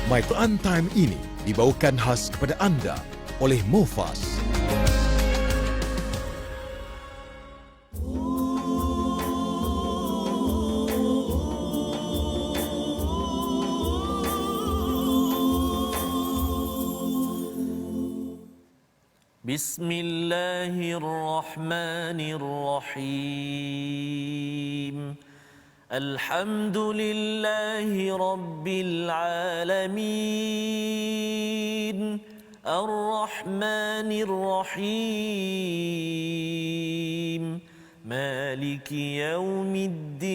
My Quran Time ini dibawakan khas kepada anda oleh Mufas. Bismillahirrahmanirrahim. Alhamdulillahi Rabbil Alamin. Ar-Rahmanir Rahim. Maliki Yawmiddin.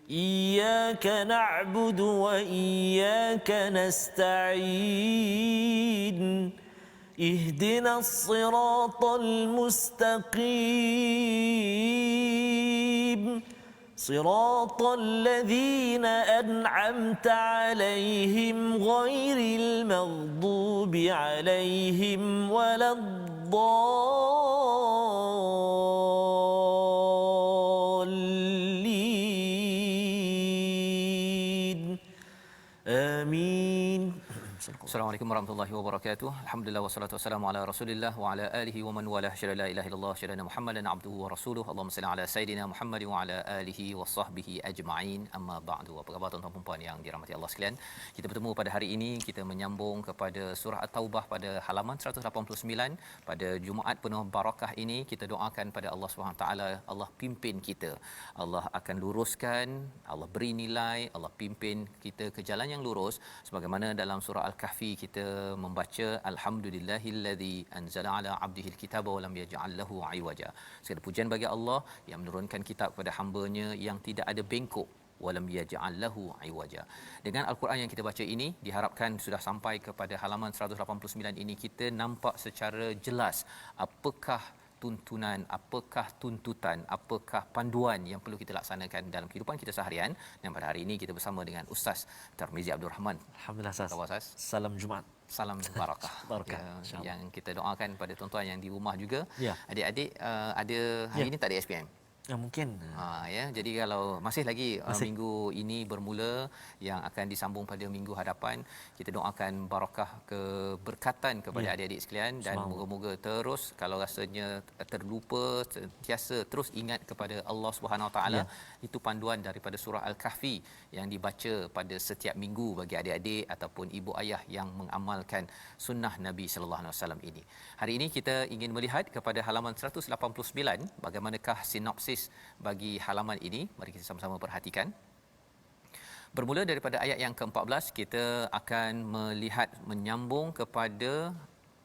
Iyyaka na'budu wa iyyaka nasta'in. اهدنا الصراط المستقيم صراط الذين أنعمت عليهم غير المغضوب عليهم ولا الضالين آمين. Assalamualaikum warahmatullahi wabarakatuh. Alhamdulillah wassalatu wassalamu ala Rasulillah wa ala alihi wa man walah. Syada la ilaha illallah, syada Muhammadan abduhu wa rasuluhu. Allahumma salli ala sayidina Muhammad wa ala alihi wa sahbihi ajma'in. Amma ba'du. Apa khabar tuan-tuan dan puan yang dirahmati Allah sekalian? Kita bertemu pada hari ini, kita menyambung kepada surah At-Taubah pada halaman 189. Pada Jumaat penuh barakah ini, kita doakan pada Allah Subhanahu taala, Allah pimpin kita. Allah akan luruskan, Allah beri nilai, Allah pimpin kita ke jalan yang lurus sebagaimana dalam surah Al-Kahfi kita membaca alhamdulillahillazi anzala ala abdihi alkitaba wa lam yaj'al lahu iwaja. Segala pujian bagi Allah yang menurunkan kitab kepada hamba-Nya yang tidak ada bengkok, wa lam yaj'al lahu iwaja. Dengan al-Quran yang kita baca ini diharapkan sudah sampai kepada halaman 189 ini kita nampak secara jelas apakah tuntunan, apakah tuntutan, apakah panduan yang perlu kita laksanakan dalam kehidupan kita seharian. Dan pada hari ini kita bersama dengan Ustaz Tarmizi Abdul Rahman. Alhamdulillah Ustaz. Salam Jumaat. Salam barakah. Barakah. Yang kita doakan pada tuan-tuan yang di rumah juga. Ya. Adik-adik ada hari ini tak ada SPM. Ya, mungkin. Ya, jadi kalau masih lagi minggu ini bermula yang akan disambung pada minggu hadapan, kita doakan barakah keberkatan kepada adik-adik sekalian dan moga-moga terus kalau rasanya terlupa sentiasa terus ingat kepada Allah Subhanahu Wa Taala. Itu panduan daripada surah Al-Kahfi yang dibaca pada setiap minggu bagi adik-adik ataupun ibu ayah yang mengamalkan sunnah Nabi sallallahu alaihi wasallam ini. Hari ini kita ingin melihat kepada halaman 189 bagaimanakah sinopsis bagi halaman ini. Mari kita sama-sama perhatikan. Bermula daripada ayat yang ke-14, kita akan melihat menyambung kepada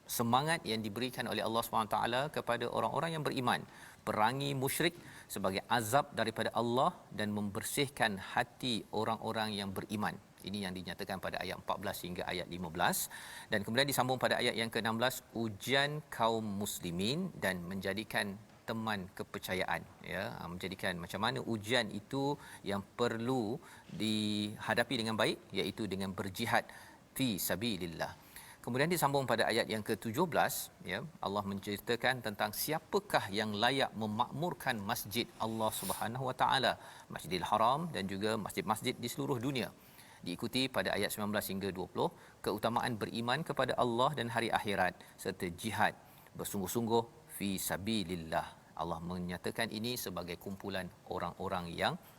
semangat yang diberikan oleh Allah SWT kepada orang-orang yang beriman. Perangi musyrik sebagai azab daripada Allah dan membersihkan hati orang-orang yang beriman. Ini yang dinyatakan pada ayat 14 hingga ayat 15. Dan kemudian disambung pada ayat yang ke-16, ujian kaum muslimin dan menjadikan teman kepercayaan, ya, menjadikan macam mana ujian itu yang perlu dihadapi dengan baik, iaitu dengan berjihad fi sabilillah. Kemudian disambung pada ayat yang ke-17, ya, Allah menceritakan tentang siapakah yang layak memakmurkan masjid Allah Subhanahu Wa Taala, Masjidil Haram dan juga masjid-masjid di seluruh dunia. Diikuti pada ayat 19 hingga 20, keutamaan beriman kepada Allah dan hari akhirat serta jihad bersungguh-sungguh fi sabilillah. Allah menyatakan ini sebagai kumpulan orang-orang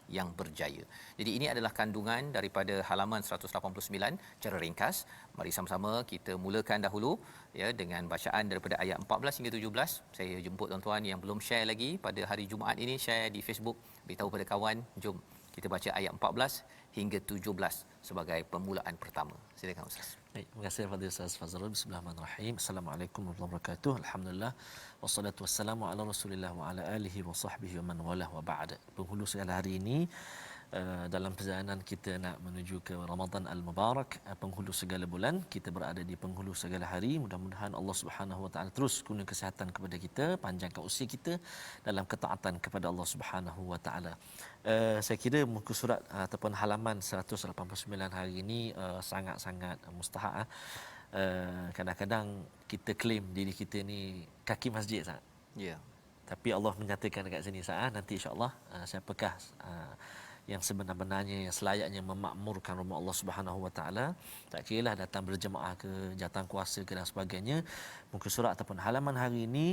yang berjaya. Jadi ini adalah kandungan daripada halaman 189 secara ringkas. Mari sama-sama kita mulakan dahulu, ya, dengan bacaan daripada ayat 14 hingga 17. Saya jemput tuan-tuan yang belum share lagi pada hari Jumaat ini, share di Facebook, beritahu pada kawan. Jom kita baca ayat 14 hingga 17 sebagai permulaan pertama. Silakan Ustaz. Baik, terima kasih kepada Ustaz Fazrul. Bismillahirrahmanirrahim. Assalamualaikum warahmatullahi wabarakatuh. Alhamdulillah wassalatu wassalamu ala Rasulillah wa ala alihi wa sahbihi wa man walah wa ba'd. Penghulu segala hari ini dalam perjalanan kita nak menuju ke Ramadan Al-Mubarak, penghulu segala bulan, kita berada di penghulu segala hari. Mudah-mudahan Allah Subhanahu Wa Taala terus kurnia kesihatan kepada kita, panjangkan usia kita dalam ketaatan kepada Allah Subhanahu Wa Taala. Saya kira muka surat ataupun halaman 189 hari ini sangat-sangat mustahak. Kadang-kadang kita claim diri kita ni kaki masjid sah. Ya. Tapi Allah menyatakan dekat sini sah, nanti insya-Allah siapakah yang sebenar-benarnya, yang selayaknya memakmurkan rumah Allah Subhanahu Wa Taala. Tak kiralah datang berjemaah ke, jawatan kuasa ke dan sebagainya. Muka surat ataupun halaman hari ini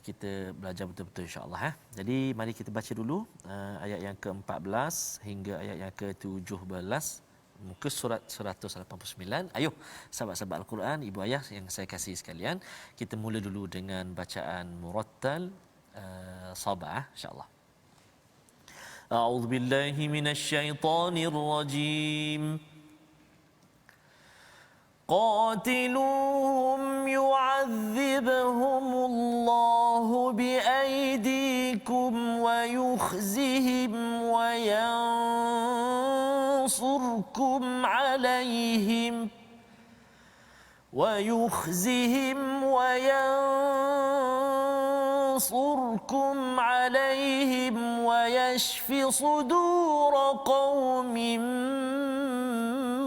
kita belajar betul-betul insya-Allah. Jadi mari kita baca dulu ayat yang ke-14 hingga ayat yang ke-17. Muka surat 189. Ayuh sahabat-sahabat Al-Quran, ibu ayah yang saya kasih sekalian, kita mula dulu dengan bacaan murattal sabah insya-Allah. A'udzu billahi minasyaitonir rajim. قاتلوهم يعذبهم الله بأيديكم ويخزهم وينصركم عليهم ويشف صدور قوم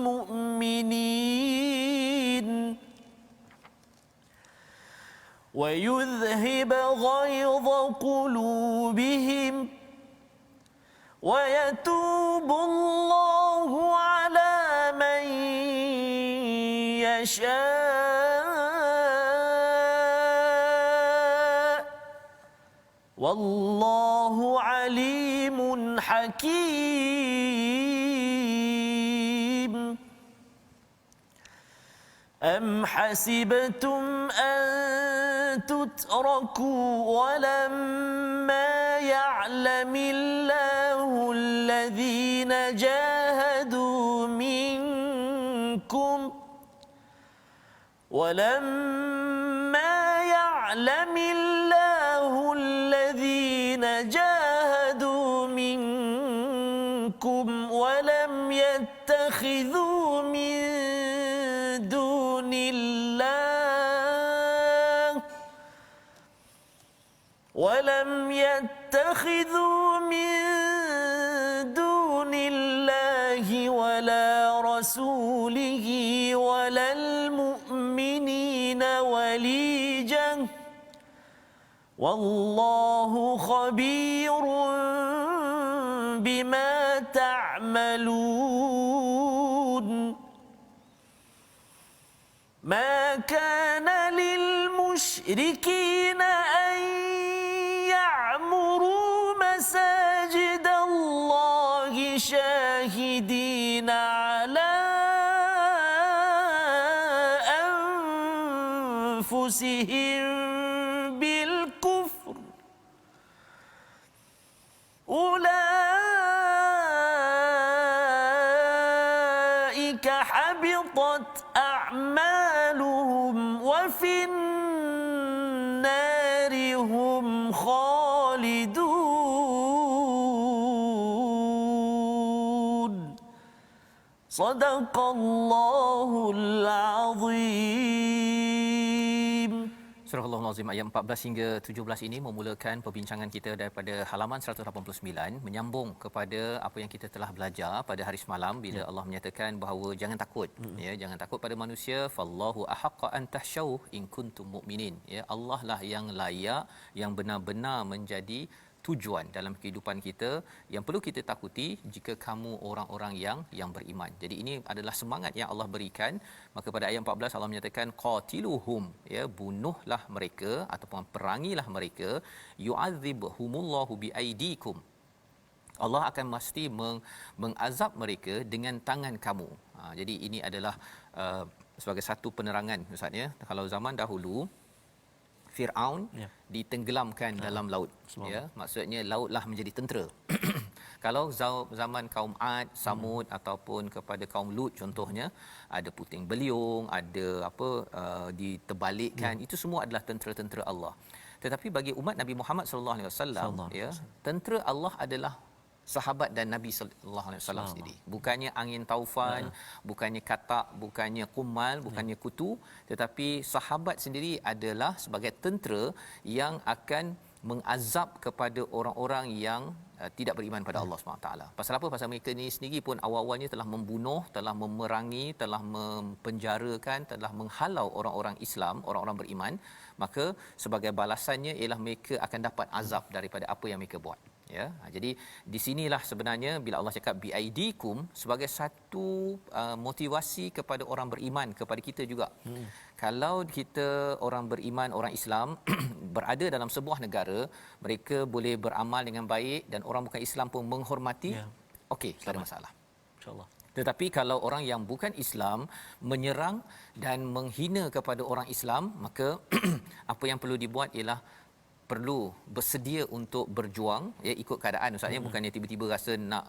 مؤمنين ويذهب غيظ قلوبهم ويتوب الله على من يشاء والله عليم حكيم. أم حسبتم أن تتركوا ولما يعلم الله الذين جاهدوا منكم ولم يتخذوا من دون الله ولا رسوله ولا المؤمنين وليجا والله خبير بما تعملون. ما كان للمشركين أن يعمروا مساجد الله شاهدين على أنفسهم بالكفر أولئك حبطت أعمالهم وفي النار هم خالدون. صدق الله العظيم. Surah Al-Azim ayat 14 hingga 17 ini memulakan perbincangan kita daripada halaman 189 menyambung kepada apa yang kita telah belajar pada hari semalam bila Allah menyatakan bahawa jangan takut ya, jangan takut pada manusia, fallahu ahaqqa an tahsyaw in kuntum mu'minin ya, Allah lah yang layak, yang benar-benar menjadi tujuan dalam kehidupan kita, yang perlu kita takuti jika kamu orang-orang yang beriman. Jadi ini adalah semangat yang Allah berikan. Maka pada ayat 14 Allah menyatakan qatiluhum ya, bunuhlah mereka ataupun perangilah mereka, yu'adzibhumullahu biaidikum. Allah akan mesti mengazab mereka dengan tangan kamu. Jadi ini adalah sebagai satu penerangan Ustaz ya. Kalau zaman dahulu Firaun ditenggelamkan dalam laut ya, maksudnya lautlah menjadi tentera. Kalau zaman kaum Ad, Samud ataupun kepada kaum Lut contohnya, ada puting beliung, ada diterbalikkan, itu semua adalah tentera-tentera Allah. Tetapi bagi umat Nabi Muhammad sallallahu alaihi wasallam ya, tentera Allah adalah sahabat dan Nabi sallallahu alaihi wasallam sendiri. Bukannya angin taufan, bukannya katak, bukannya kumal, bukannya kutu, tetapi sahabat sendiri adalah sebagai tentera yang akan mengazab kepada orang-orang yang tidak beriman pada Allah SWT. Pasal apa? Pasal mereka ni sendiri pun awal-awalnya telah membunuh, telah memerangi, telah mempenjarakan, telah menghalau orang-orang Islam, orang-orang beriman. Maka sebagai balasannya ialah mereka akan dapat azab daripada apa yang mereka buat. Ya, jadi di sinilah sebenarnya bila Allah cakap biaidikum sebagai satu motivasi kepada orang beriman, kepada kita juga. Kalau kita orang beriman, orang Islam berada dalam sebuah negara, mereka boleh beramal dengan baik dan orang bukan Islam pun menghormati, okey, tak ada masalah. InsyaAllah. Tetapi kalau orang yang bukan Islam menyerang dan menghina kepada orang Islam, maka apa yang perlu dibuat ialah perlu bersedia untuk berjuang, ya, ikut keadaan. Ustaz, bukannya tiba-tiba rasa nak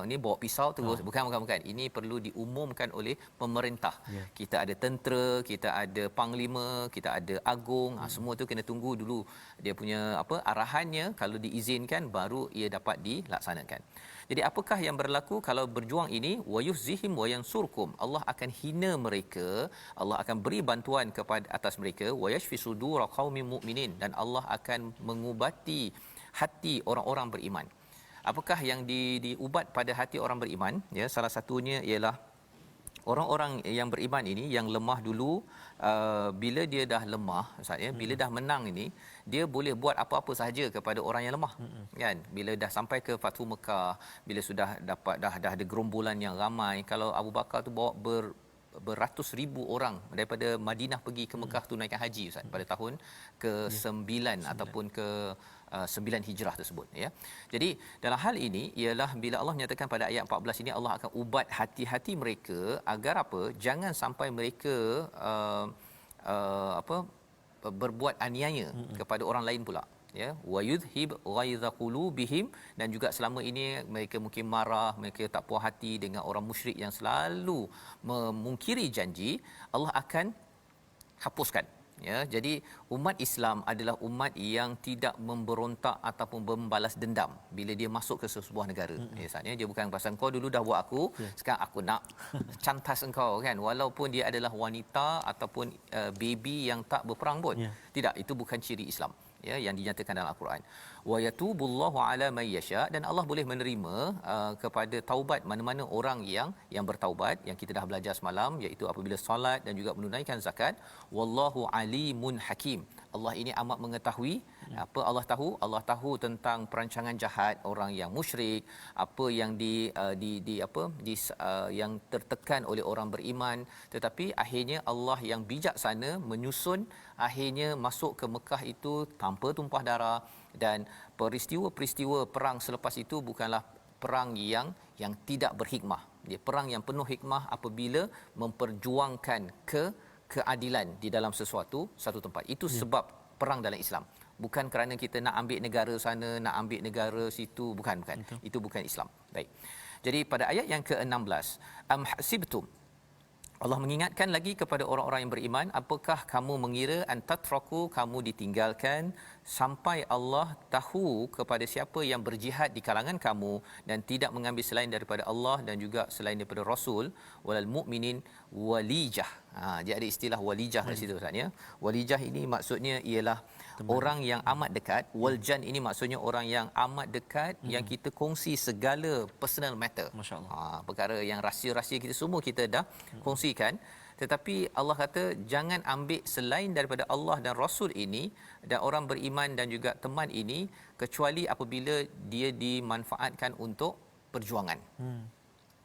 ni bawa pisau terus, bukan. Ini perlu diumumkan oleh pemerintah. Kita ada tentera, kita ada panglima, kita ada agung, semua tu kena tunggu dulu dia punya arahannya. Kalau diizinkan baru ia dapat dilaksanakan. Jadi apakah yang berlaku kalau berjuang ini? Wayuhzihim wayansurkum. Allah akan hina mereka, Allah akan beri bantuan kepada atas mereka, wayashfi sudura qaumin mu'minin, dan Allah akan mengubati hati orang-orang beriman. Apakah yang diubat pada hati orang beriman? Ya, salah satunya ialah orang-orang yang beriman ini yang lemah dulu, bila dia dah lemah, Ustaz, ya, bila dah menang ini, dia boleh buat apa-apa sahaja kepada orang yang lemah, kan? Bila dah sampai ke Fathu Mekah, bila sudah dapat dah ada gerombolan yang ramai. Kalau Abu Bakar tu bawa beratus ribu orang daripada Madinah pergi ke Mekah tunaikan haji, Ustaz, pada tahun ke-9 ataupun ke 9 Hijrah tersebut, ya. Jadi dalam hal ini ialah bila Allah menyatakan pada ayat 14 ini, Allah akan ubat hati-hati mereka agar apa? Jangan sampai mereka berbuat aniaya kepada orang lain pula, ya. Wa yudhib ghaiza qulubihim, dan juga selama ini mereka mungkin marah, mereka tak puas hati dengan orang musyrik yang selalu memungkiri janji, Allah akan hapuskan, ya. Jadi umat Islam adalah umat yang tidak memberontak ataupun membalas dendam bila dia masuk ke sebuah negara. Misalnya dia bukan pasal kau dulu dah buat aku, sekarang aku nak cantas engkau, kan, walaupun dia adalah wanita ataupun baby yang tak berperang pun. Tidak, itu bukan ciri Islam, ya, yang dinyatakan dalam Al-Quran. Wa yatubullahu ala may yasha, dan Allah boleh menerima kepada taubat mana-mana orang yang bertaubat, yang kita dah belajar semalam, iaitu apabila solat dan juga menunaikan zakat. Wallahu alimun hakim. Allah ini amat mengetahui. Apa Allah tahu? Allah tahu tentang perancangan jahat orang yang musyrik, apa yang yang tertekan oleh orang beriman, tetapi akhirnya Allah yang bijaksana menyusun, akhirnya masuk ke Mekah itu tanpa tumpah darah, dan peristiwa-peristiwa perang selepas itu bukanlah perang yang tidak berhikmah. Dia perang yang penuh hikmah apabila memperjuangkan keadilan di dalam satu tempat. Itu sebab perang dalam Islam. Bukan kerana kita nak ambil negara sana, nak ambil negara situ, bukan. Itu bukan Islam. Baik. Jadi pada ayat yang ke-16, am hasibtum, Allah mengingatkan lagi kepada orang-orang yang beriman, apakah kamu mengira antatraku, kamu ditinggalkan sampai Allah tahu kepada siapa yang berjihad di kalangan kamu dan tidak mengambil selain daripada Allah dan juga selain daripada Rasul, walal mu'minin walijah. Dia ada istilah walijah kat situ, Ustaz, ya. Walijah ini maksudnya ialah orang yang amat dekat. Waljan ini maksudnya orang yang amat dekat, yang kita kongsi segala personal matter. Masya-Allah. Perkara yang rahsia-rahsia kita semua kita dah kongsikan. Tetapi Allah kata jangan ambil selain daripada Allah dan Rasul ini dan orang beriman dan juga teman ini, kecuali apabila dia dimanfaatkan untuk perjuangan.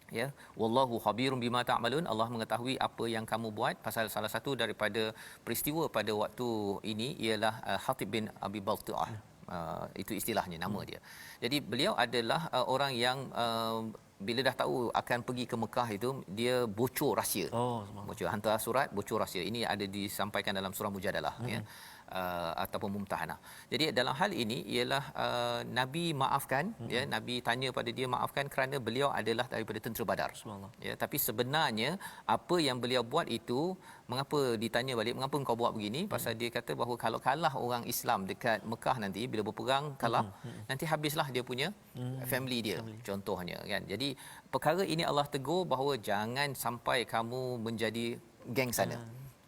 Ya, wallahu khabirum bima ta'malun. Allah mengetahui apa yang kamu buat. Pasal salah satu daripada peristiwa pada waktu ini ialah Hatib bin Abi Baltu'ah. Itu istilahnya, nama dia. Jadi beliau adalah orang yang bila dah tahu akan pergi ke Mekah itu, dia bocor rahsia. Bocor, hantar surat bocor rahsia. Ini ada disampaikan dalam surah Mujadalah, ya, ataupun Mumtahanah. Jadi dalam hal ini ialah Nabi maafkan, ya, Nabi tanya pada dia maafkan kerana beliau adalah daripada tentera Badar. Ya, tapi sebenarnya apa yang beliau buat itu, mengapa ditanya balik, mengapa engkau buat begini? Pasal dia kata bahawa kalau kalah orang Islam dekat Mekah nanti, bila berperang kalah, nanti habislah dia punya family dia, contohnya, kan. Jadi perkara ini Allah tegur bahawa jangan sampai kamu menjadi geng sana.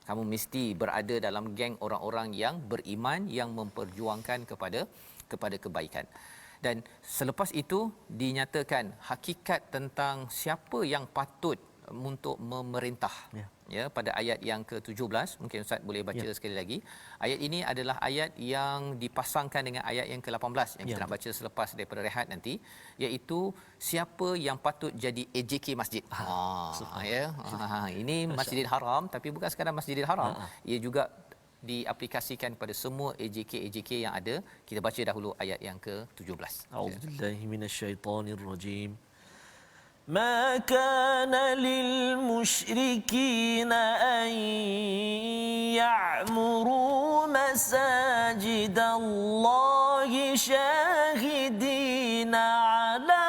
Kamu mesti berada dalam geng orang-orang yang beriman, yang memperjuangkan kepada kebaikan. Dan selepas itu dinyatakan hakikat tentang siapa yang patut untuk memerintah. Ya, pada ayat yang ke-17, mungkin Ustaz boleh baca sekali lagi. Ayat ini adalah ayat yang dipasangkan dengan ayat yang ke-18 yang kita nak baca selepas daripada rehat nanti, iaitu siapa yang patut jadi AJK masjid. Ini Masjidil Haram, tapi bukan sekadar Masjidil Haram, ia juga diaplikasikan pada semua AJK yang ada. Kita baca dahulu ayat yang ke-17. A'udzubillahi minasyaitonirrajim. ما كان للمشركين أن يعمروا مساجد الله شاهدين على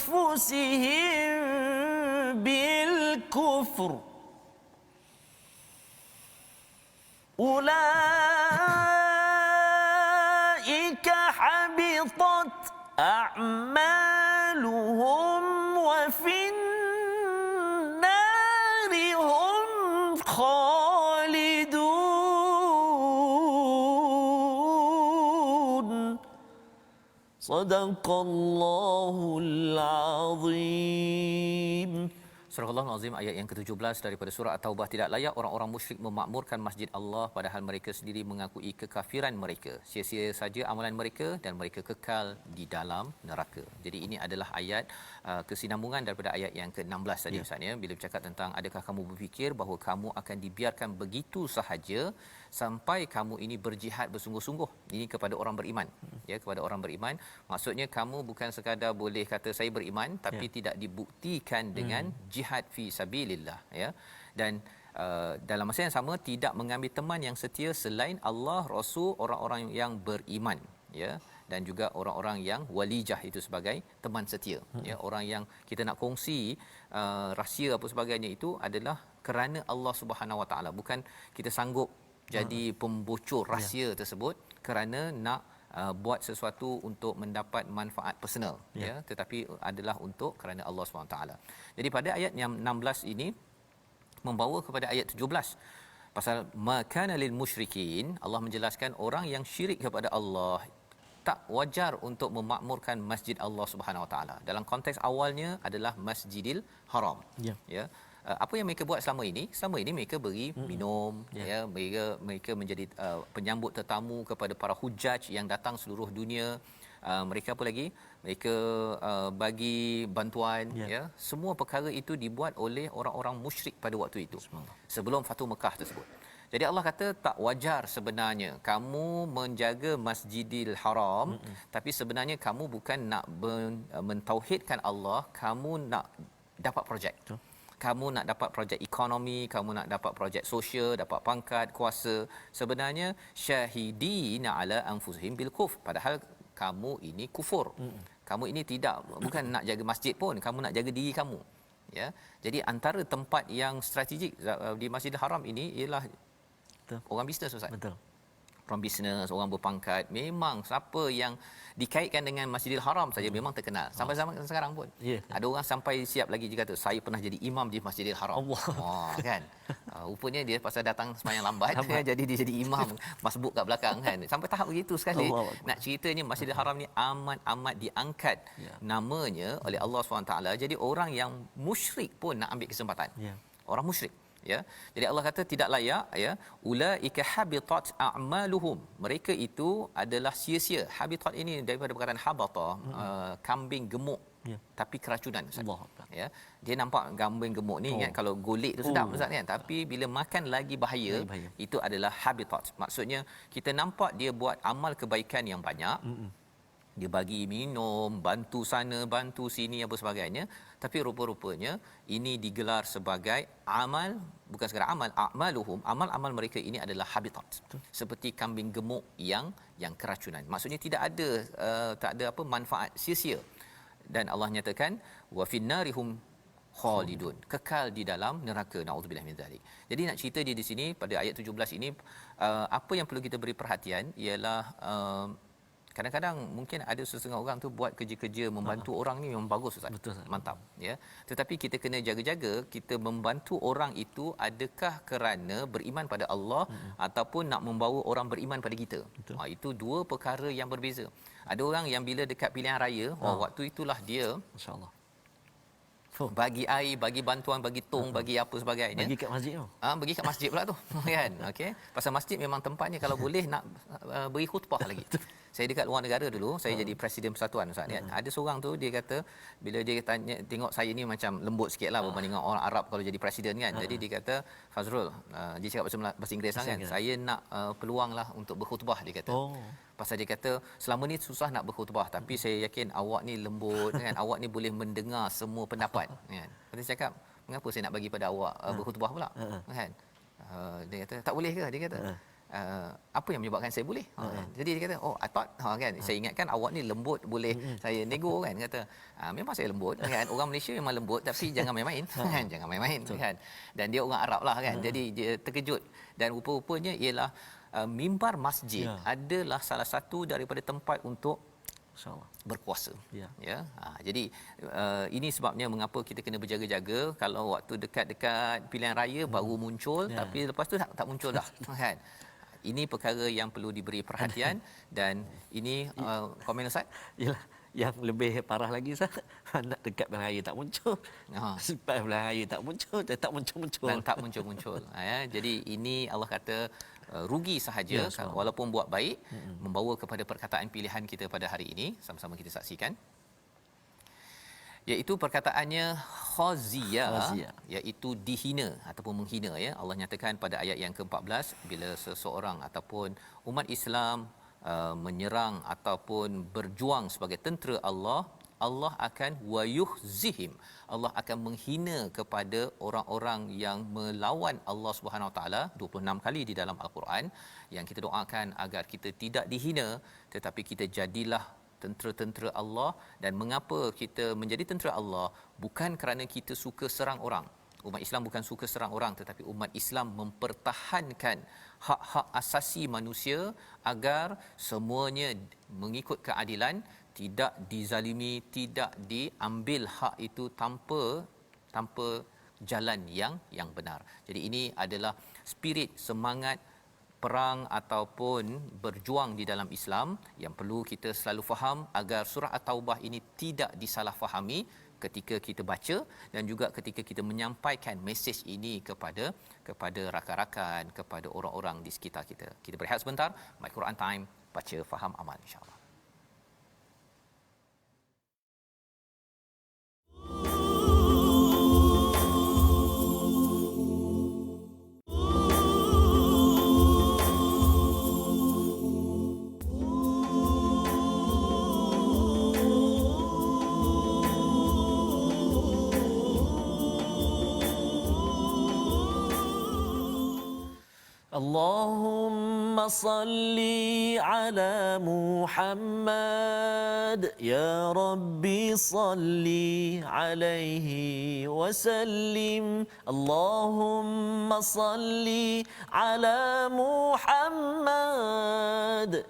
أنفسهم بالكفر أولئك حبطت أعمالهم وفي النار هم خالدون صدق الله العظيم. Surah Al-Azim ayat yang ke-17 daripada surah At-Taubah. Tidak layak orang-orang musyrik memakmurkan masjid Allah padahal mereka sendiri mengakui kekafiran mereka. Sia-sia saja amalan mereka dan mereka kekal di dalam neraka. Jadi ini adalah ayat kesinambungan daripada ayat yang ke-16 tadi Ustaz ya. Bila bercakap tentang adakah kamu berfikir bahawa kamu akan dibiarkan begitu sahaja sampai kamu ini berjihad bersungguh-sungguh. Ini kepada orang beriman. Ya, kepada orang beriman. Maksudnya kamu bukan sekadar boleh kata saya beriman tapi tidak dibuktikan dengan jihad fi sabilillah ya. Dan dalam masa yang sama tidak mengambil teman yang setia selain Allah, Rasul, orang-orang yang beriman ya, dan juga orang-orang yang walijah itu sebagai teman setia ya. Orang yang kita nak kongsi rahsia apa sebagainya itu adalah kerana Allah Subhanahu Wa Taala, bukan kita sanggup jadi pembocor rahsia tersebut kerana nak buat sesuatu untuk mendapat manfaat personal ya, tetapi adalah untuk kerana Allah SWT. Jadi pada ayat yang 16 ini membawa kepada ayat 17 pasal makana lil musyrikin. Allah menjelaskan orang yang syirik kepada Allah tak wajar untuk memakmurkan masjid Allah Subhanahu Wa Taala. Dalam konteks awalnya adalah Masjidil Haram ya. Apa yang mereka buat selama ini? Selama ini mereka beri minum ya, mereka menjadi penyambut tetamu kepada para hujaj yang datang seluruh dunia. Mereka apa lagi? Mereka bagi bantuan ya. Semua perkara itu dibuat oleh orang-orang musyrik pada waktu itu. Sebelum Fatu Mekah tersebut. Jadi Allah kata tak wajar sebenarnya kamu menjaga Masjidil Haram tapi sebenarnya kamu bukan nak mentauhidkan Allah, kamu nak dapat projek. Kamu nak dapat projek ekonomi, kamu nak dapat projek sosial, dapat pangkat, kuasa. Sebenarnya syahidina ala anfusihim bil kufr. Padahal kamu ini kufur. Kamu ini tidak, bukan nak jaga masjid pun, kamu nak jaga diri kamu. Ya. Jadi antara tempat yang strategik di Masjidil Haram ini ialah orang bisnes Ustaz. Betul. Orang bisnes, orang berpangkat, memang siapa yang dikaitkan dengan Masjidil Haram saja memang terkenal. Sampai zaman sekarang pun. Ada orang sampai siap lagi dia kata saya pernah jadi imam di Masjidil Haram. Kan. Rupanya dia pasal datang sembahyang lambat jadi dia jadi imam masbuk kat belakang kan. Sampai tahap begitu sekali. Nak ceritanya Masjidil Haram ni amat diangkat namanya oleh Allah SWT. Jadi orang yang musyrik pun nak ambil kesempatan. Orang musyrik ya. Jadi Allah kata tidak layak ya, ulaika habitat a'maluhum. Mereka itu adalah sia-sia. Habitat ini daripada perkataan habata, kambing gemuk tapi keracunan Ustaz. Ya. Dia nampak kambing gemuk ni ingat kalau golek tu sedap Ustaz kan, tapi bila makan lagi bahaya. Itu adalah habitat. Maksudnya kita nampak dia buat amal kebaikan yang banyak. Dia bagi minum, bantu sana, bantu sini apa sebagainya, tapi rupa-rupanya ini digelar sebagai amal, bukan sekadar amal, a'maluhum, amal-amal mereka ini adalah habitat. Seperti kambing gemuk yang keracunan. Maksudnya tak ada apa manfaat, sia-sia. Dan Allah nyatakan wa finnarihum khalidun, kekal di dalam neraka. Nauzubillah min zalik. Jadi nak cerita dia di sini pada ayat 17 ini, apa yang perlu kita beri perhatian ialah Kadang-kadang mungkin ada setengah orang tu buat kerja-kerja membantu orang ni memang bagus Ustaz. Betul, Ustaz. Mantap ya. Tetapi kita kena jaga-jaga kita membantu orang itu adakah kerana beriman pada Allah ataupun nak membawa orang beriman pada kita. Itu dua perkara yang berbeza. Ada orang yang bila dekat pilihan raya, waktu itulah dia Masya-Allah. bagi air, bagi bantuan, bagi tong, bagi apa sebagainya. Bagi kat masjid tu. Pergi kat masjid pula tu kan. Okey, pasal masjid memang tempatnya kalau boleh nak beri khutbah lagi. Saya dekat luar negara dulu, saya jadi presiden persatuan Ustaz kan. Ada seorang tu dia kata bila dia tanya tengok saya ni macam lembut sikitlah berbanding dengan orang Arab kalau jadi presiden kan. Jadi dia kata, Fazrul, dia cakap bahasa Inggeris kan. Saya nak peluanglah untuk berkhutbah dia kata. Pasal dia kata selama ni susah nak berkhutbah tapi saya yakin awak ni lembut kan, awak ni boleh mendengar semua pendapat kan. Dia cakap, mengapa saya nak bagi pada awak berkhutbah pula kan. Dia kata tak boleh ke, dia kata apa yang menyebabkan saya boleh jadi dia kata I thought kan saya ingatkan awak ni lembut boleh saya nego kan. Kata memang saya lembut kan, orang Malaysia memang lembut tapi jangan main-main kan, jangan main-main kan. Dan dia orang Arab lah kan, jadi dia terkejut dan rupa-rupanya ialah mimbar masjid adalah salah satu daripada tempat untuk InsyaAllah berkuasa ya. Jadi ini sebabnya mengapa kita kena berjaga-jaga kalau waktu dekat-dekat pilihan raya baru muncul tapi lepas tu tak muncul dah kan. Ini perkara yang perlu diberi perhatian dan ini komen Ustaz. Yalah, yang lebih parah lagi Ustaz, anak dekat pilihan raya tak muncul. Sebab pilihan raya tak muncul, dia tak muncul-muncul. Dan tak muncul-muncul. Ya, jadi ini Allah kata rugi sahaja walaupun buat baik membawa kepada perkataan pilihan kita pada hari ini. Sama-sama kita saksikan. Iaitu perkataannya khazia, iaitu dihina ataupun menghina ya. Allah nyatakan pada ayat yang ke-14 bila seseorang ataupun umat Islam menyerang ataupun berjuang sebagai tentera Allah, Allah akan wayuhzihim. Allah akan menghina kepada orang-orang yang melawan Allah Subhanahu Wa Taala 26 kali di dalam Al-Quran. Yang kita doakan agar kita tidak dihina tetapi kita jadilah tentera-tentera Allah. Dan mengapa kita menjadi tentera Allah? Bukan kerana kita suka serang orang. Umat Islam bukan suka serang orang tetapi umat Islam mempertahankan hak-hak asasi manusia agar semuanya mengikut keadilan, tidak dizalimi, tidak diambil hak itu tanpa jalan yang benar. Jadi ini adalah spirit semangat perang ataupun berjuang di dalam Islam yang perlu kita selalu faham agar surah At-Taubah ini tidak disalahfahami ketika kita baca dan juga ketika kita menyampaikan mesej ini kepada rakan-rakan, kepada orang-orang di sekitar kita. Kita berehat sebentar, My Quran Time, baca faham amal insya-Allah. اللهم صل على محمد يا ربي صل عليه وسلم اللهم صل على محمد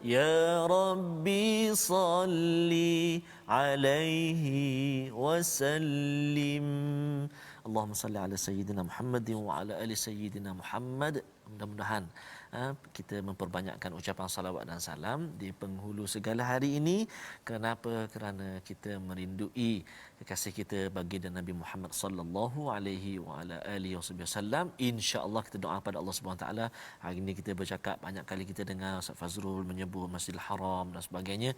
يا ربي صل عليه وسلم Allahumma salli ala sayyidina Muhammadin wa ala ali sayyidina Muhammad. Mudah-mudahan kita memperbanyakkan ucapan salawat dan salam di penghulu segala hari ini. Kenapa? Kerana kita merindui kekasih kita baginda Nabi Muhammad sallallahu alaihi wa ala alihi wasallam. Insya-Allah kita doa pada Allah Subhanahu taala. Hari ini kita bercakap banyak kali kita dengar Ustaz Fazrul menyebut Masjidil Haram dan sebagainya.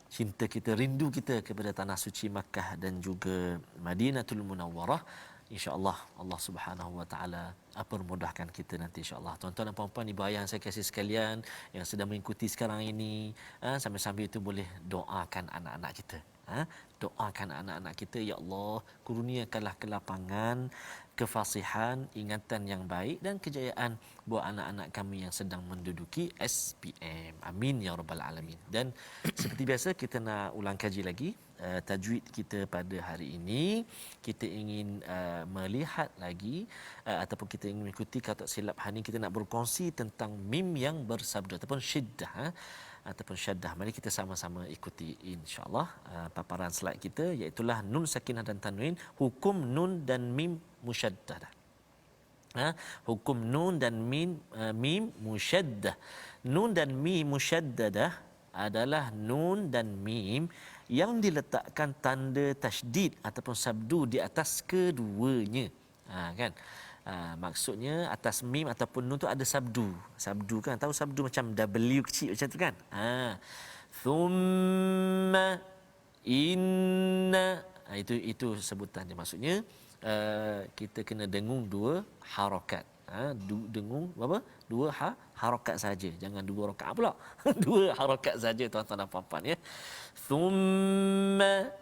Cinta kita, rindu kita kepada tanah suci Makkah dan juga Madinatul Munawwarah. InsyaAllah Allah Subhanahu Wa Taala permudahkan kita nanti insyaAllah. Tuan-tuan dan puan-puan, ibu ayah yang saya kasih sekalian yang sedang mengikuti sekarang ini, sambil-sambil itu boleh doakan anak-anak kita. Doakan anak-anak kita, ya Allah, kurniakanlah kelapangan, kefasihan, ingatan yang baik dan kejayaan buat anak-anak kami yang sedang menduduki SPM. Amin ya rabbal alamin. Dan seperti biasa kita nak ulang kaji lagi tajwid kita pada hari ini. Kita ingin melihat lagi ataupun kita ingin mengikuti kata silap hari ini. Kita nak berkongsi tentang mim yang bersabda ataupun syiddah. ataupun syaddah. Mari kita sama-sama ikuti insya-Allah paparan slide kita, iaitu nun sakinah dan tanwin, hukum nun dan mim musyaddadah. Hukum nun dan mim musyaddah. Nun dan mim musyaddadah adalah nun dan mim yang diletakkan tanda tasydid ataupun sabdu di atas keduanya. Kan? Maksudnya atas mim ataupun nun tu ada sabdu. Sabdu kan, tahu sabdu macam W kecil macam tu kan? Thumma inna, itu sebutannya. Maksudnya kita kena dengung dua harakat. Dengung apa? Dua harakat saja. Jangan dua rakaat pula. Dua harakat saja tuan-tuan dan puan-puan ya. Thumma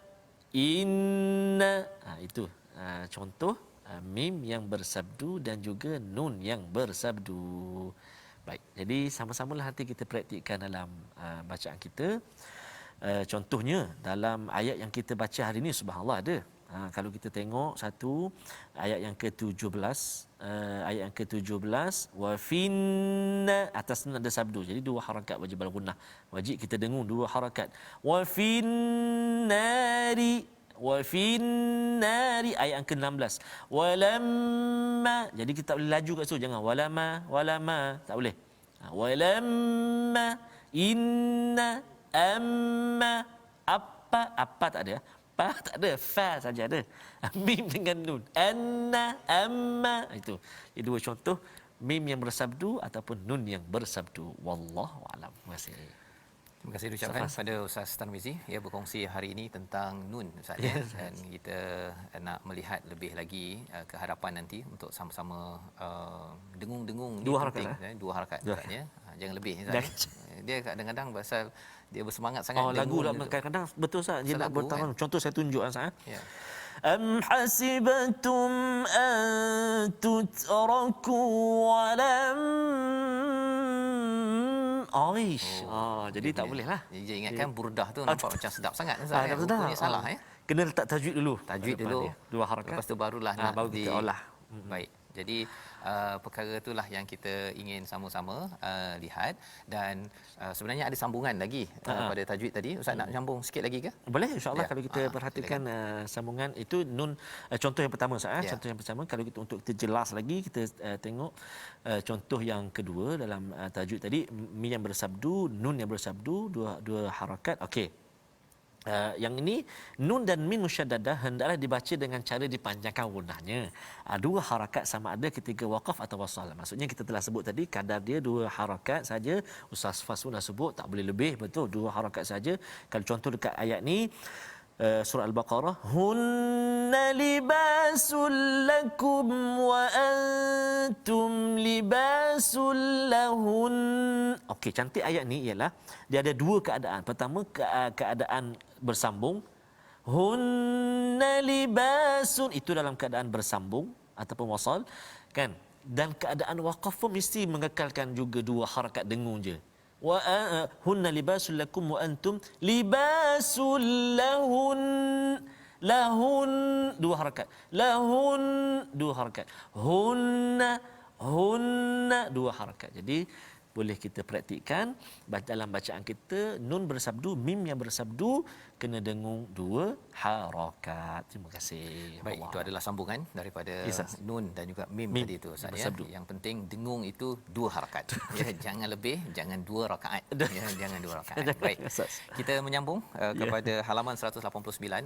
inna. Itu contoh mim yang bersabdu dan juga nun yang bersabdu. Baik. Jadi sama-samalah nanti kita praktikkan dalam bacaan kita. Contohnya dalam ayat yang kita baca hari ini, subhanallah, ada. Kalau kita tengok satu ayat yang ke-17, ayat yang ke-17, wa finna, atas nun ada sabdu. Jadi dua harakat wajib al-gunnah. Wajib kita dengung dua harakat. Wa finnari, wa finnari, ayat yang ke-16. Walamma, jadi kita tak boleh laju kat situ, jangan walama, tak boleh. Walamma inna amma, apa tak ada. Pa tak ada, fa saja ada. Mim dengan nun. Anna, amma, itu. Ini dua contoh mim yang bersabdu ataupun nun yang bersabdu. Wallahu a'lam. Terima kasih. Terima kasih diucapkan kepada Ustaz Tarmizi ya, berkongsi hari ini tentang nun Ustaz ya. Dan kita nak melihat lebih lagi ke hadapan nanti untuk sama-sama dengung-dengung dua ni harakat, penting, dua harakat Ustaz ya. Jangan lebih Ustaz. Dia kadang-kadang pasal dia bersemangat sangat lagu lah kadang-kadang betul Ustaz dia nak bertahan. Contoh saya tunjuk Ustaz. Ya. أم حسبتم أن تتركوا ولم jadi tak boleh lah. Dia ingatkan burdah tu nampak macam sedap sangat Ustaz. Rupanya salah ya. Kena letak tajwid dulu. Tajwid dulu. Dua harakat. Lepas tu barulah nak baru kita olah. Baik. Jadi perkara itulah yang kita ingin sama-sama lihat, dan sebenarnya ada sambungan lagi pada tajwid tadi. Ustaz nak sambung sikit lagi ke? Boleh insya-Allah Ya. kalau kita perhatikan sambungan itu nun contoh yang pertama Ustaz. Ya. Contoh yang pertama, kalau kita untuk kita jelas lagi kita tengok contoh yang kedua dalam tajwid tadi, mi yang bersabdu, nun yang bersabdu, dua harakat. Okey. Yang ini nun dan min musyaddadah hendaklah dibaca dengan cara dipanjangkan gunnahnya. Dua harakat sama ada ketika waqaf atau wasal. Maksudnya kita telah sebut tadi kadar dia dua harakat saja. Ustaz Fas pun dah sebut tak boleh lebih, betul, dua harakat saja. Kalau contoh dekat ayat ni surah Al-Baqarah, hunna libasul lakum wa antum libasul lahun. Okey, cantik ayat ni ialah dia ada dua keadaan. Pertama keadaan bersambung, hunna libasun, itu dalam keadaan bersambung ataupun wasal kan, dan keadaan waqaf pun mesti mengekalkan juga dua harakat dengung je. Wa hunna libasul lakum wa antum libasul lahun. Lahun dua harakat, lahun dua harakat, hunna dua harakat. Jadi boleh kita praktikkan dalam bacaan kita, nun bersabdu, mim yang bersabdu kena dengung dua harakat. Terima kasih. Baik, itu adalah sambungan daripada nun dan juga mim tadi itu Ustaz ya. Yang penting dengung itu dua harakat. Ya, jangan lebih, jangan dua rakaat. Ya, jangan dua rakaat. Baik. Kita menyambung kepada halaman 189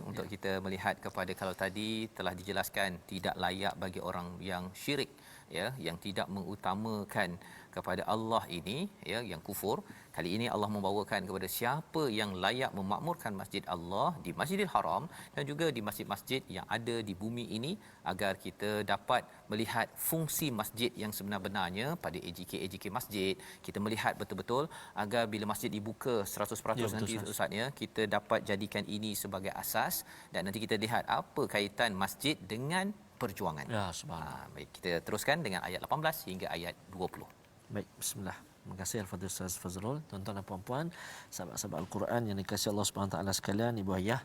untuk kita melihat kepada, kalau tadi telah dijelaskan tidak layak bagi orang yang syirik ya, yang tidak mengutamakan kepada Allah ini ya, yang kufur. Kali ini Allah membawakan kepada siapa yang layak memakmurkan masjid Allah di Masjidil Haram dan juga di masjid-masjid yang ada di bumi ini, agar kita dapat melihat fungsi masjid yang sebenar-benarnya pada AJK masjid. Kita melihat betul-betul agar bila masjid dibuka 100% nanti Ustaz ya, kita dapat jadikan ini sebagai asas, dan nanti kita lihat apa kaitan masjid dengan perjuangan. Ya, subhanallah. Baik, kita teruskan dengan ayat 18 hingga ayat 20. Baik, bismillah. Terima kasih Al-Fadhil Ustaz Fazrul. Tuan-tuan dan puan-puan, sahabat-sahabat Al-Quran yang dikasihi Allah Subhanahu Wa Taala sekalian, ibu ayah,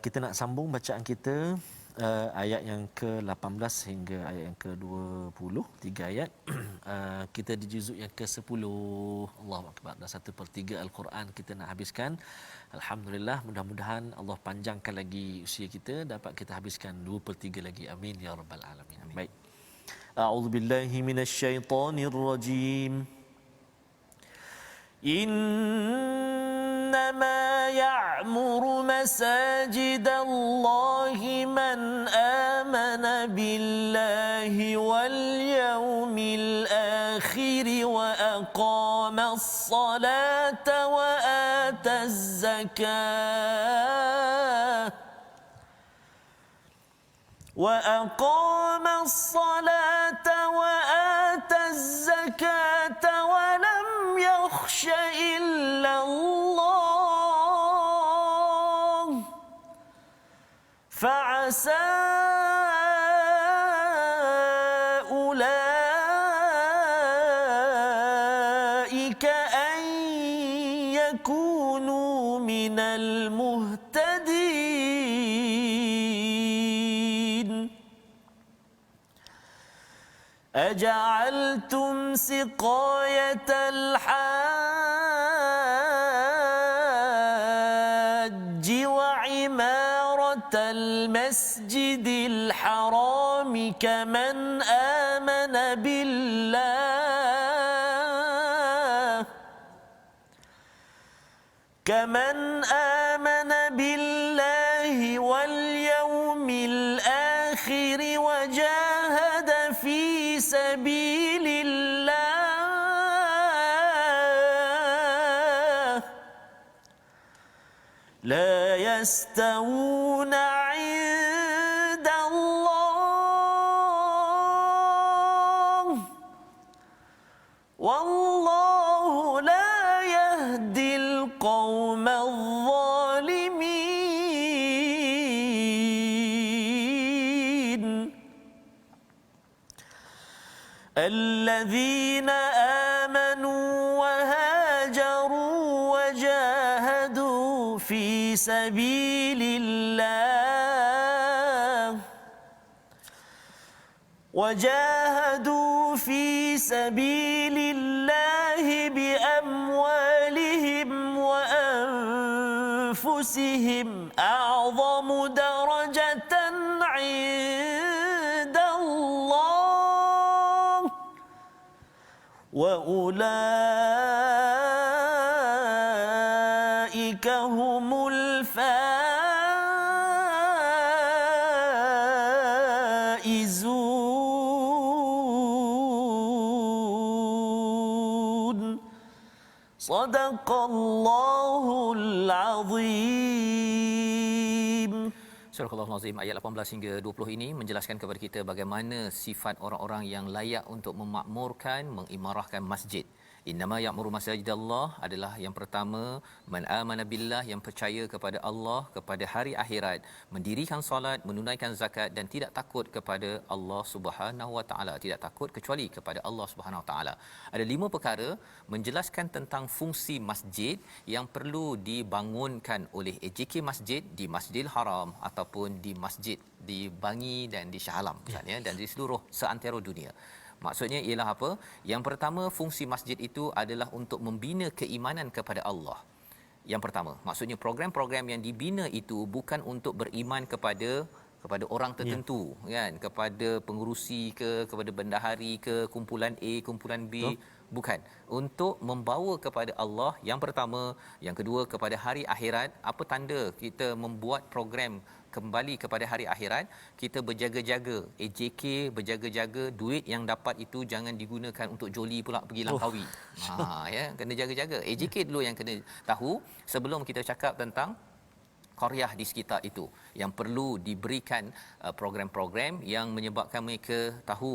kita nak sambung bacaan kita ayat yang ke-18 hingga ayat yang ke-20, 3 ayat. Kita di juzuk yang ke-10. Allahu akbar. Dah 1/3 Al-Quran kita nak habiskan. Alhamdulillah, mudah-mudahan Allah panjangkan lagi usia kita, dapat kita habiskan 2/3 lagi. Amin ya rabbal alamin. Amin. Baik. A'udzubillahi minasyaitonirrajim. إنما يعمر مساجد الله من آمن بالله واليوم الآخر وأقام الصلاة وآتى الزكاة وآتى الزكاة ولم يخش إلا الله فعسى أولئك أن يكونوا من المهتدين أجعلتم سقاية الحاج وعمارة المسجد الحرام كمن آمن بالله واليوم الآخر وجاهد في سبيل الله لا يستوون عند الله والله لا يهدي القوم الظالمين الذين آمنوا وهاجروا وجاهدوا في سبيل الله بأموالهم وأنفسهم أعظم درجة عند الله وأولئك هم الفائزون صدق الله العظيم. Surah Al-Azim ayat 18 hingga 20 ini menjelaskan kepada kita bagaimana sifat orang-orang yang layak untuk memakmurkan, mengimarahkan masjid. Innama ya'muru masajidallah adalah yang pertama, man amana billah, yang percaya kepada Allah, kepada hari akhirat, mendirikan solat, menunaikan zakat dan tidak takut kepada Allah Subhanahu wa taala, tidak takut kecuali kepada Allah Subhanahu wa taala. Ada 5 perkara menjelaskan tentang fungsi masjid yang perlu dibangunkan oleh AJK Masjid di Masjidil Haram ataupun di masjid di Bangi dan di Shah Alam misalnya, dan di seluruh seantero dunia. Maksudnya ialah apa? Yang pertama, fungsi masjid itu adalah untuk membina keimanan kepada Allah. Yang pertama, maksudnya program-program yang dibina itu bukan untuk beriman kepada orang tertentu, kan, kepada pengurusi ke, kepada bendahari ke, kumpulan A, kumpulan B. Bukan, untuk membawa kepada Allah yang pertama, yang kedua kepada hari akhirat. Apa tanda kita membuat program kembali kepada hari akhirat? Kita berjaga-jaga, AJK berjaga-jaga duit yang dapat itu jangan digunakan untuk joli pula pergi Langkawi. Ya, kena jaga-jaga. AJK dulu yang kena tahu sebelum kita cakap tentang qaryah di sekitar itu yang perlu diberikan program-program yang menyebabkan mereka tahu,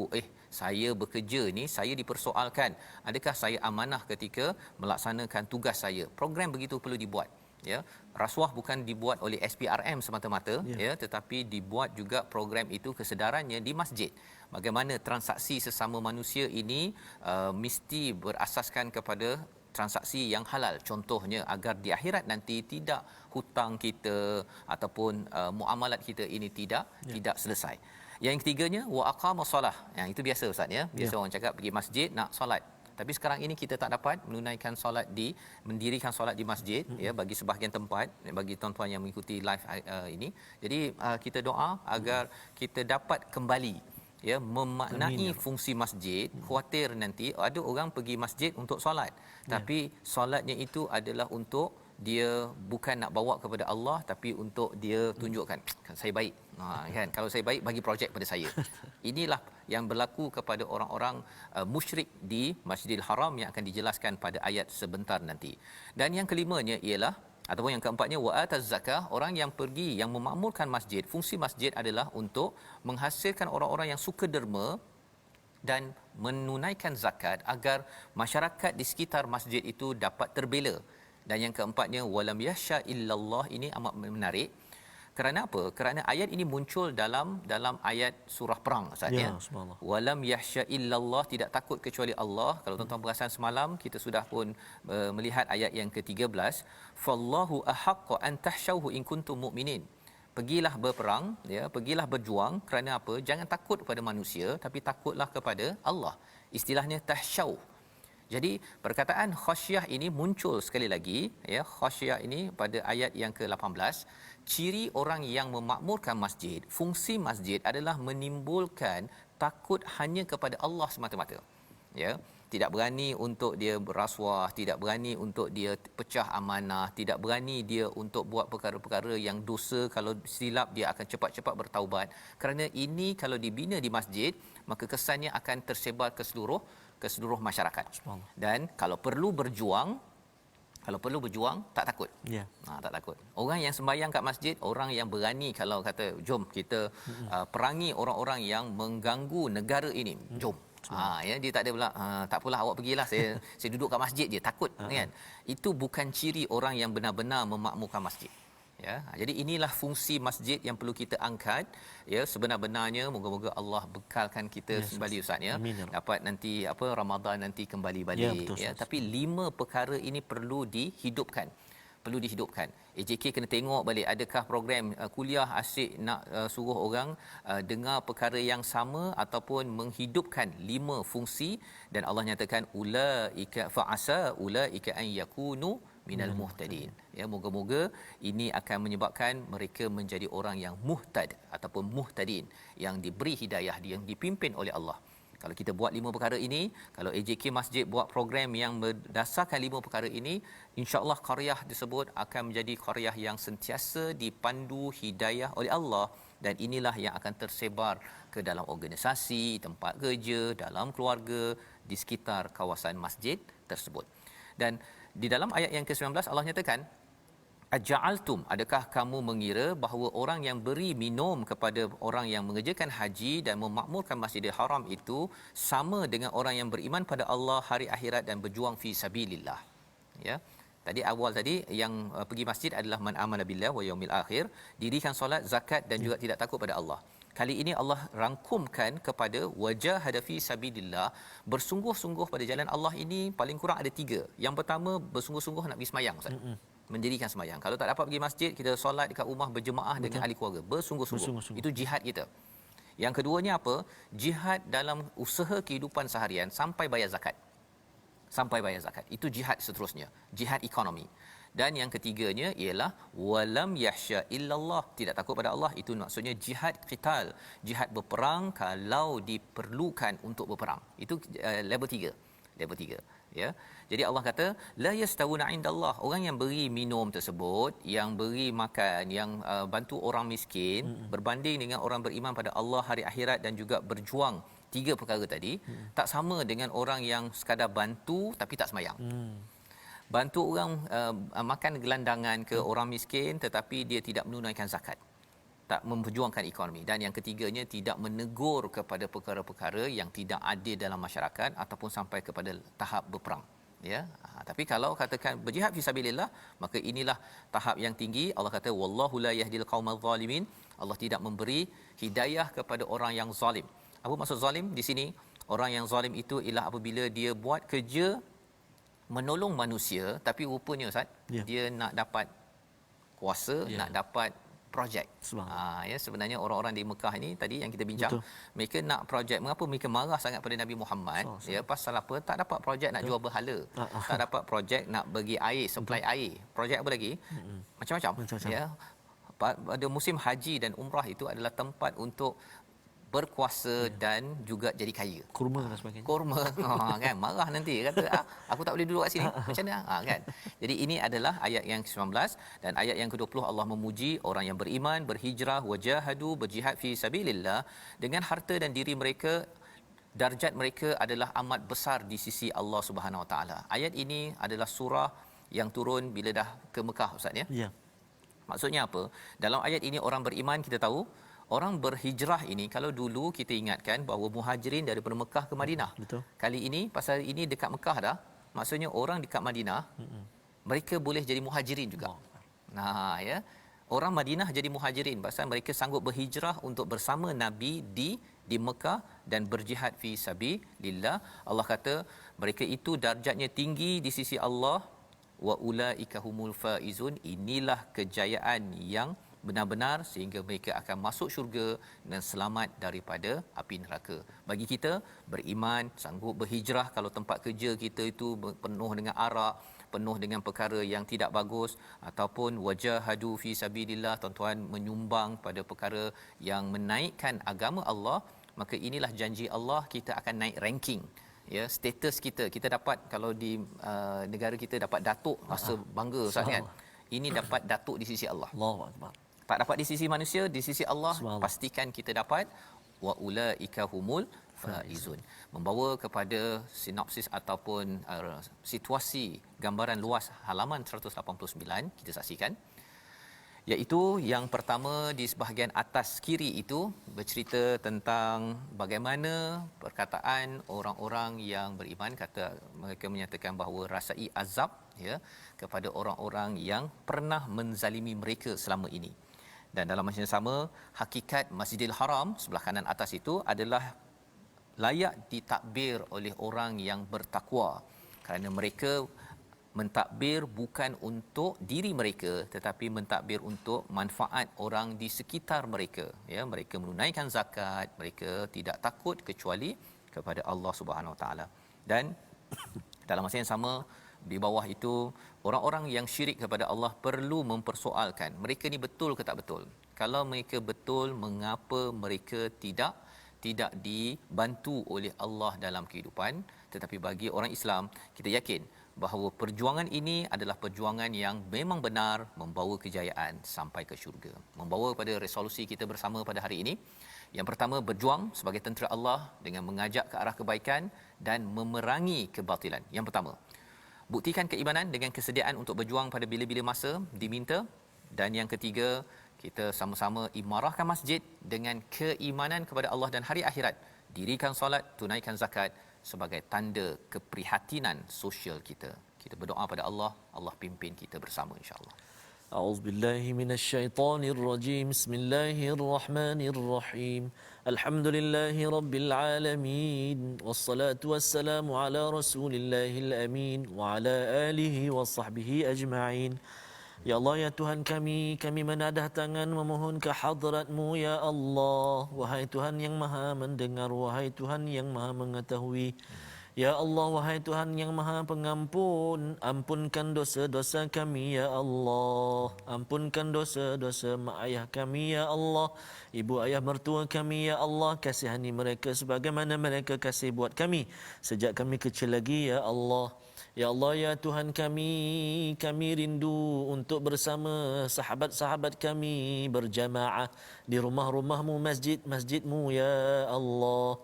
saya bekerja ni, saya dipersoalkan, adakah saya amanah ketika melaksanakan tugas saya. Program begitu perlu dibuat, ya. Rasuah bukan dibuat oleh SPRM semata-mata, ya, tetapi dibuat juga program itu kesedarannya di masjid. Bagaimana transaksi sesama manusia ini mesti berasaskan kepada transaksi yang halal, contohnya agar di akhirat nanti tidak hutang kita ataupun muamalat kita ini tidak selesai. Yang ketiganya wa aqamas solah. Yang itu biasa ustaz ya. Biasa orang cakap pergi masjid nak solat. Tapi sekarang ini kita tak dapat menunaikan solat mendirikan solat di masjid ya, bagi sebahagian tempat, bagi tuan-tuan yang mengikuti live ini. Jadi kita doa agar kita dapat kembali ya memaknai fungsi masjid. Khuatir nanti ada orang pergi masjid untuk solat, tapi solatnya itu adalah untuk dia bukan nak bawa kepada Allah, tapi untuk dia tunjukkan saya baik. Kan kalau saya baik bagi projek pada saya. Inilah yang berlaku kepada orang-orang musyrik di Masjidil Haram yang akan dijelaskan pada ayat sebentar nanti. Dan yang kelimanya ialah ataupun yang keempatnya wa ataz zakah, orang yang pergi yang memakmurkan masjid. Fungsi masjid adalah untuk menghasilkan orang-orang yang suka derma dan menunaikan zakat agar masyarakat di sekitar masjid itu dapat terbela. Dan yang keempatnya walam yasha illallah, ini amat menarik. Kerana apa? Kerana ayat ini muncul dalam ayat surah perang Ustaz ya. Walam yahsya illallah, tidak takut kecuali Allah. Kalau tuan-tuan perasan semalam kita sudah pun melihat ayat yang ke-13, fallahu ahaqqu an tahsyauhu in kuntum mu'minin. Pergilah berperang ya, pergilah berjuang. Kerana apa? Jangan takut kepada manusia, tapi takutlah kepada Allah. Istilahnya tahsyau. Jadi perkataan khasyah ini muncul sekali lagi ya, khasyah ini pada ayat yang ke-18. Ciri orang yang memakmurkan masjid, fungsi masjid adalah menimbulkan takut hanya kepada Allah semata-mata. Ya, tidak berani untuk dia berasuah, tidak berani untuk dia pecah amanah, tidak berani dia untuk buat perkara-perkara yang dosa. Kalau silap dia akan cepat-cepat bertaubat. Kerana ini kalau dibina di masjid, maka kesannya akan tersebar ke seluruh masyarakat. Dan kalau perlu berjuang tak takut. Tak takut. Orang yang sembahyang kat masjid, orang yang berani kalau kata jom kita perangi orang-orang yang mengganggu negara ini. Jom. Ya, dia tak ada pula tak apalah awak pergilah, saya duduk kat masjid je, takut kan. Itu bukan ciri orang yang benar-benar memakmurkan masjid. Ya, jadi inilah fungsi masjid yang perlu kita angkat ya. Sebenar-benarnya moga-moga Allah bekalkan kita kembali Ustaz ya. Dapat nanti Ramadan nanti kembali balik ya. Tapi 5 perkara ini perlu dihidupkan. AJK kena tengok balik adakah program kuliah asyik nak suruh orang dengar perkara yang sama ataupun menghidupkan 5 fungsi. Dan Allah nyatakan ulaika fa'asa ulaika an yakunu minal muhtadin ya. Moga-moga ini akan menyebabkan mereka menjadi orang yang muhtad ataupun muhtadin, yang diberi hidayah, yang dipimpin oleh Allah. Kalau kita buat 5 perkara ini, kalau AJK Masjid buat program yang berdasarkan 5 perkara ini, insya-Allah qaryah tersebut akan menjadi qaryah yang sentiasa dipandu hidayah oleh Allah. Dan inilah yang akan tersebar ke dalam organisasi, tempat kerja, dalam keluarga, di sekitar kawasan masjid tersebut. Dan di dalam ayat yang ke-19 Allah nyatakan, aja'altum, adakah kamu mengira bahawa orang yang beri minum kepada orang yang mengerjakan haji dan memakmurkan Masjidil Haram itu sama dengan orang yang beriman pada Allah, hari akhirat dan berjuang fi sabilillah. Ya. Tadi awal tadi yang pergi masjid adalah man amana billah wa yaumil akhir, dirikan solat, zakat dan juga tidak takut pada Allah. Kali ini Allah rangkumkan kepada wajahada fi sabilillah, bersungguh-sungguh pada jalan Allah ini paling kurang ada 3. Yang pertama, bersungguh-sungguh nak pergi sembahyang Ustaz. Mendirikan sembahyang. Kalau tak dapat pergi masjid, kita solat dekat rumah berjemaah dengan ahli keluarga. Bersungguh-sungguh. Itu jihad kita. Yang keduanya apa? Jihad dalam usaha kehidupan seharian sampai bayar zakat. Itu jihad seterusnya. Jihad ekonomi. Dan yang ketiganya ialah walam yahsya illallah, tidak takut pada Allah. Itu maksudnya jihad qital, jihad berperang kalau diperlukan untuk berperang. Itu level 3 ya. Jadi Allah kata la yastawuna indallah, orang yang beri minum tersebut, yang beri makan, yang bantu orang miskin, berbanding dengan orang beriman pada Allah, hari akhirat dan juga berjuang 3 perkara tadi, tak sama dengan orang yang sekadar bantu tapi tak sembahyang. Bantu orang makan gelandangan ke orang miskin tetapi dia tidak menunaikan zakat, tak memperjuangkan ekonomi. Dan yang ketiganya, tidak menegur kepada perkara-perkara yang tidak adil dalam masyarakat ataupun sampai kepada tahap berperang ya. Tapi kalau katakan berjihad fi sabilillah, maka inilah tahap yang tinggi. Allah kata wallahu la yahdil qaumal zalimin, Allah tidak memberi hidayah kepada orang yang zalim. Apa maksud zalim di sini? Orang yang zalim itu ialah apabila dia buat kerja menolong manusia, tapi rupanya Ustaz, Ya. dia nak dapat kuasa, Ya. nak dapat projek. Subhanallah. Ya, sebenarnya orang-orang di Mekah ini tadi yang kita bincang, Betul. mereka nak projek. Mengapa mereka marah sangat pada Nabi Muhammad? Ya, pasal apa? Tak dapat projek nak jual berhala. Tak dapat projek nak bagi air, supply air. Projek apa lagi? Macam-macam. Ya. Pada musim haji dan umrah itu adalah tempat untuk berkuasa dan juga jadi kaya. Kurma dan sebagainya. Kurma kan marah nanti kata aku tak boleh duduk kat sini macam mana kan. Jadi ini adalah ayat yang ke-19 dan ayat yang ke-20 Allah memuji orang yang beriman, berhijrah, wajahadu, berjihad fi sabilillah dengan harta dan diri mereka. Darjat mereka adalah amat besar di sisi Allah Subhanahu Wa Taala. Ayat ini adalah surah yang turun bila dah ke Mekah Ustaz ya. Ya. Maksudnya apa? Dalam ayat ini orang beriman kita tahu, orang berhijrah ini kalau dulu kita ingatkan bahawa muhajirin daripada Mekah ke Madinah. Betul. Kali ini pasal ini dekat Mekah dah, maksudnya orang dekat Madinah mereka boleh jadi muhajirin juga. Nah ya. Orang Madinah jadi muhajirin pasal mereka sanggup berhijrah untuk bersama Nabi di Mekah dan berjihad fi sabilillah. Allah kata mereka itu darjatnya tinggi di sisi Allah, wa ulaika humul faizun. Inilah kejayaan yang benar-benar sehingga mereka akan masuk syurga dan selamat daripada api neraka. Bagi kita beriman, sanggup berhijrah kalau tempat kerja kita itu penuh dengan arak, penuh dengan perkara yang tidak bagus, ataupun wajahadu fi sabilillah, tuan-tuan menyumbang pada perkara yang menaikkan agama Allah, maka inilah janji Allah, kita akan naik ranking. Ya, status kita dapat kalau di negara kita dapat datuk, rasa bangga Ustaz kan. Ini dapat datuk di sisi Allah. Allahu akbar. Tak dapat di sisi manusia, di sisi Allah pastikan kita dapat wa ulaika humul faizun. Membawa kepada sinopsis ataupun situasi gambaran luas halaman 189 kita saksikan, iaitu yang pertama di sebahagian atas kiri itu bercerita tentang bagaimana perkataan orang-orang yang beriman, kata mereka menyatakan bahawa rasai azab ya kepada orang-orang yang pernah menzalimi mereka selama ini. Dan dalam masa yang sama, hakikat Masjidil Haram sebelah kanan atas itu adalah layak ditakbir oleh orang yang bertakwa, kerana mereka mentakbir bukan untuk diri mereka tetapi mentakbir untuk manfaat orang di sekitar mereka. Ya, mereka menunaikan zakat, mereka tidak takut kecuali kepada Allah Subhanahu Wa Taala. Dan dalam masa yang sama, di bawah itu orang-orang yang syirik kepada Allah perlu mempersoalkan mereka ni betul ke tak betul. Kalau mereka betul, mengapa mereka tidak dibantu oleh Allah dalam kehidupan? Tetapi bagi orang Islam, kita yakin bahawa perjuangan ini adalah perjuangan yang memang benar membawa kejayaan sampai ke syurga. Membawa pada resolusi kita bersama pada hari ini. Yang pertama, berjuang sebagai tentera Allah dengan mengajak ke arah kebaikan dan memerangi kebatilan. Yang pertama, buktikan keimanan dengan kesediaan untuk berjuang pada bila-bila masa diminta. Dan yang ketiga, kita sama-sama imarahkan masjid dengan keimanan kepada Allah dan hari akhirat. Dirikan solat, tunaikan zakat sebagai tanda keprihatinan sosial kita. Kita berdoa pada Allah, Allah pimpin kita bersama insya-Allah. A'udzubillahi minasyaitonirrajim. Bismillahirrahmanirrahim. Alhamdulillahi rabbil alamin. Wassalatu wassalamu ala rasulillahil amin wa ala alihi wa sahbihi ajma'in. Ya Allah, ya Tuhan kami menadah tangan memohon ke hadrat-Mu ya Allah. Wahai Tuhan yang Maha mendengar, wahai Tuhan yang Maha mengetahui. Ya Allah, wahai Tuhan yang Maha Pengampun, ampunkan dosa-dosa kami ya Allah. Ampunkan dosa-dosa mak ayah kami ya Allah, ibu ayah mertua kami ya Allah. Kasihani mereka sebagaimana mereka kasih buat kami sejak kami kecil lagi ya Allah. Ya Allah, ya Tuhan kami rindu untuk bersama sahabat-sahabat kami berjamaah di rumah-rumah-Mu, masjid-masjid-Mu ya Allah.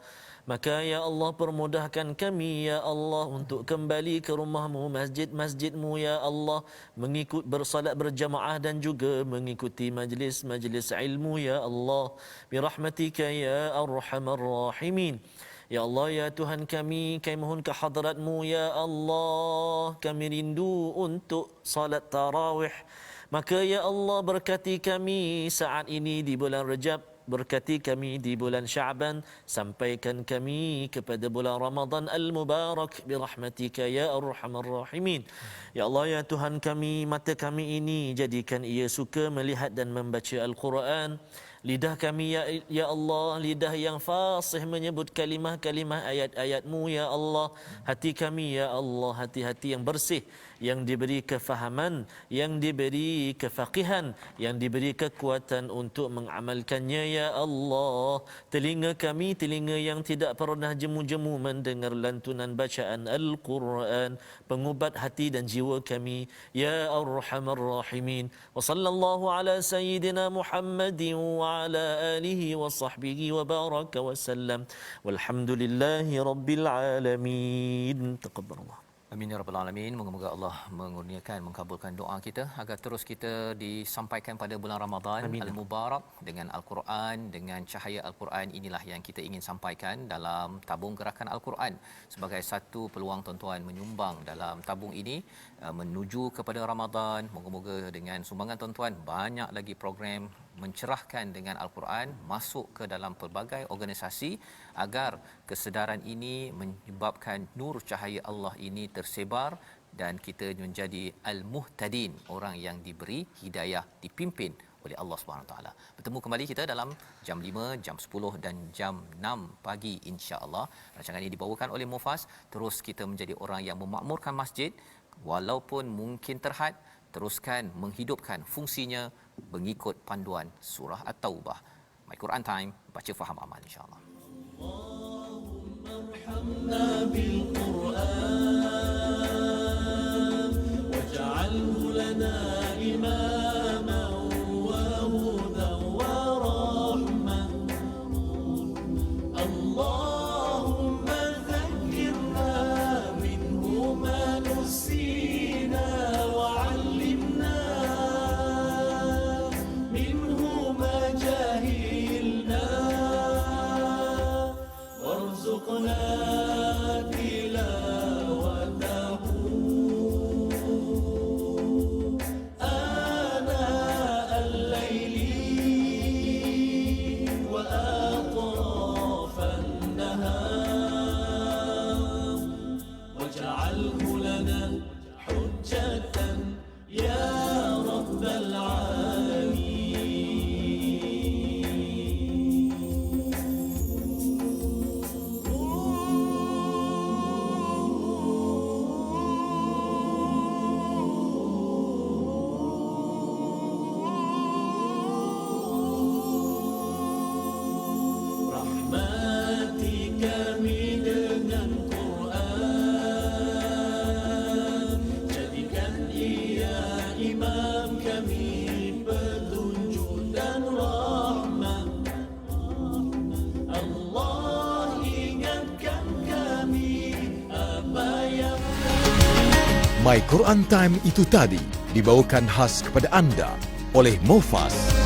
Maka ya Allah, permudahkan kami ya Allah untuk kembali ke rumah-Mu, masjid-masjid-Mu ya Allah, mengikut bersalat berjamaah dan juga mengikuti majlis-majlis ilmu ya Allah, birahmatika ya arhamar rahimin. Ya Allah, ya Tuhan kami mohon ke hadrat-Mu ya Allah, kami rindu untuk salat tarawih. Maka ya Allah, berkati kami saat ini di bulan Rajab, berkati kami di bulan Sya'ban, sampaikan kami kepada bulan Ramadan al-Mubarak birahmatika ya arhamar rahimin. Ya Allah, ya Tuhan kami, mata kami ini jadikan ia suka melihat dan membaca Al-Quran. Lidah kami ya Allah, lidah yang fasih menyebut kalimah-kalimah ayat-ayat-Mu ya Allah. Hati kami ya Allah, hati-hati yang bersih, yang diberi kefahaman, yang diberi kefaqihan, yang diberi kekuatan untuk mengamalkannya ya Allah. Telinga kami, telinga yang tidak pernah jemu-jemu mendengar lantunan bacaan Al-Quran. Pengubat hati dan jiwa kami ya Arhamar Rahimin. Wa sallallahu ala sayyidina Muhammadin wa ala alihi wa sahbihi wa baraka wa sallam. Walhamdulillahi rabbil alamin. Taqabbalallah. Amin ya rabbal alamin. Moga-moga Allah mengurniakan, mengabulkan doa kita agar terus kita disampaikan pada bulan Ramadan al-Mubarak dengan Al-Quran, dengan cahaya Al-Quran. Inilah yang kita ingin sampaikan dalam tabung gerakan Al-Quran sebagai satu peluang tuan-tuan menyumbang dalam tabung ini menuju kepada Ramadan. Moga-moga dengan sumbangan tuan-tuan banyak lagi program mencerahkan dengan Al-Quran masuk ke dalam pelbagai organisasi agar kesedaran ini menyebabkan nur cahaya Allah ini tersebar dan kita menjadi al-muhtadin, orang yang diberi hidayah, dipimpin oleh Allah Subhanahu taala. Bertemu kembali kita dalam jam 5, jam 10 dan jam 6 pagi insya-Allah. Rancangan ini dibawakan oleh Mufas. Terus kita menjadi orang yang memakmurkan masjid walaupun mungkin terhad, teruskan menghidupkan fungsinya mengikut panduan surah At-Taubah. My Quran Time, baca faham amal insya-Allah. Allahumma arhamna bil Quran waj'alhu lana imaman wa hudan wa rahmah. Allahumma dhakkirna minhu ma nusina wa 'allimna minhu ma jahilna warzuqna My Quran Time itu tadi dibawakan khas kepada anda oleh Mufas.